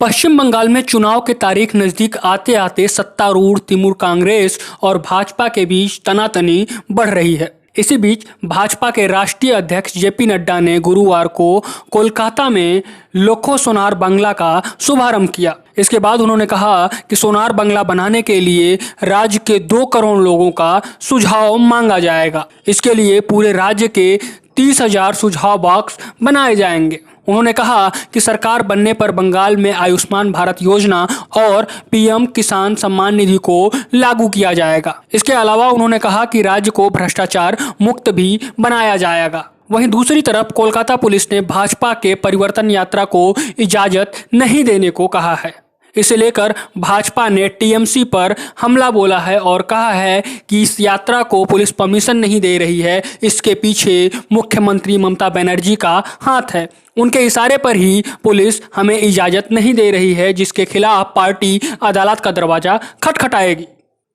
पश्चिम बंगाल में चुनाव की तारीख नजदीक आते आते सत्तारूढ़ तृणमूल कांग्रेस और भाजपा के बीच तनातनी बढ़ रही है। इसी बीच भाजपा के राष्ट्रीय अध्यक्ष जेपी नड्डा ने गुरुवार को कोलकाता में लोखो सोनार बंगला का शुभारंभ किया। इसके बाद उन्होंने कहा कि सोनार बंगला बनाने के लिए राज्य के 2 करोड़ लोगों का सुझाव मांगा जाएगा। इसके लिए पूरे राज्य के 30,000 सुझाव बॉक्स बनाए जाएंगे। उन्होंने कहा कि सरकार बनने पर बंगाल में आयुष्मान भारत योजना और पीएम किसान सम्मान निधि को लागू किया जाएगा। इसके अलावा उन्होंने कहा कि राज्य को भ्रष्टाचार मुक्त भी बनाया जाएगा। वहीं दूसरी तरफ कोलकाता पुलिस ने भाजपा के परिवर्तन यात्रा को इजाजत नहीं देने को कहा है। इसे लेकर भाजपा ने टीएमसी पर हमला बोला है और कहा है कि इस यात्रा को पुलिस परमिशन नहीं दे रही है, इसके पीछे मुख्यमंत्री ममता बनर्जी का हाथ है। उनके इशारे पर ही पुलिस हमें इजाजत नहीं दे रही है, जिसके खिलाफ पार्टी अदालत का दरवाजा खटखटाएगी।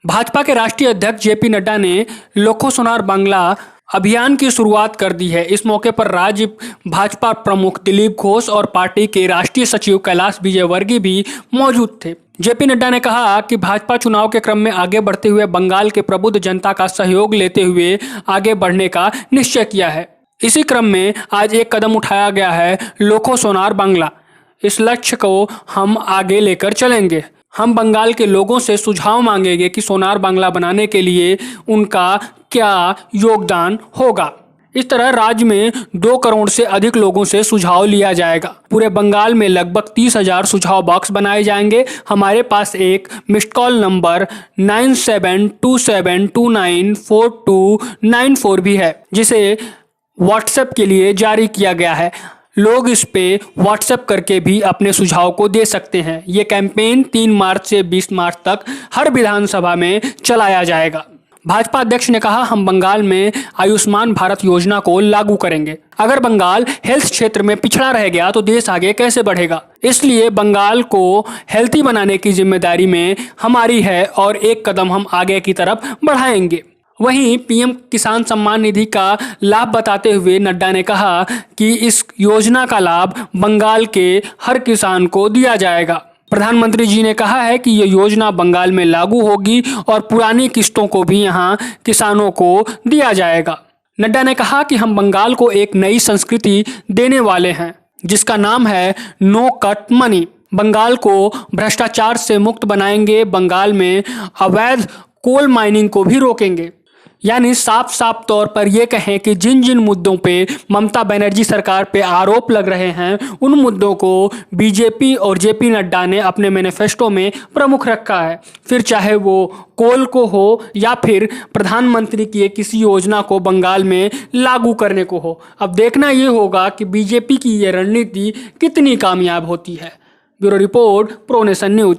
भाजपा के राष्ट्रीय अध्यक्ष जेपी नड्डा ने लोखो सोनार बंगला अभियान की शुरुआत कर दी है। इस मौके पर राज्य भाजपा प्रमुख दिलीप घोष और पार्टी के राष्ट्रीय सचिव कैलाश विजयवर्गीय भी मौजूद थे। जेपी नड्डा ने कहा कि भाजपा चुनाव के क्रम में आगे बढ़ते हुए बंगाल के प्रबुद्ध जनता का सहयोग लेते हुए आगे बढ़ने का निश्चय किया है। इसी क्रम में आज एक कदम उठाया गया है, लोखो सोनार बंगला। इस लक्ष्य को हम आगे लेकर चलेंगे। हम बंगाल के लोगों से सुझाव मांगेंगे कि सोनार बंगला बनाने के लिए उनका क्या योगदान होगा। इस तरह राज्य में 2 करोड़ से अधिक लोगों से सुझाव लिया जाएगा। पूरे बंगाल में लगभग 30,000 सुझाव बॉक्स बनाए जाएंगे। हमारे पास एक मिस्ड कॉल नंबर 9727294294 भी है, जिसे व्हाट्सएप के लिए जारी किया गया है। लोग इस पे व्हाट्सएप करके भी अपने सुझाव को दे सकते हैं। ये कैंपेन 3 मार्च से 20 मार्च तक हर विधानसभा में चलाया जाएगा। भाजपा अध्यक्ष ने कहा, हम बंगाल में आयुष्मान भारत योजना को लागू करेंगे। अगर बंगाल हेल्थ क्षेत्र में पिछड़ा रह गया तो देश आगे कैसे बढ़ेगा। इसलिए बंगाल को हेल्थी बनाने की जिम्मेदारी में हमारी है और एक कदम हम आगे की तरफ बढ़ाएंगे। वहीं पीएम किसान सम्मान निधि का लाभ बताते हुए नड्डा ने कहा कि इस योजना का लाभ बंगाल के हर किसान को दिया जाएगा। प्रधानमंत्री जी ने कहा है कि यह योजना बंगाल में लागू होगी और पुरानी किस्तों को भी यहां किसानों को दिया जाएगा। नड्डा ने कहा कि हम बंगाल को एक नई संस्कृति देने वाले हैं, जिसका नाम है नो कट मनी। बंगाल को भ्रष्टाचार से मुक्त बनाएंगे। बंगाल में अवैध कोल माइनिंग को भी रोकेंगे। यानी साफ साफ तौर पर यह कहें कि जिन जिन मुद्दों पे ममता बनर्जी सरकार पे आरोप लग रहे हैं, उन मुद्दों को बीजेपी और जेपी नड्डा ने अपने मैनिफेस्टो में प्रमुख रखा है। फिर चाहे वो कोल को हो या फिर प्रधानमंत्री की किसी योजना को बंगाल में लागू करने को हो। अब देखना ये होगा कि बीजेपी की ये रणनीति कितनी कामयाब होती है। Bureau report, pro nation news.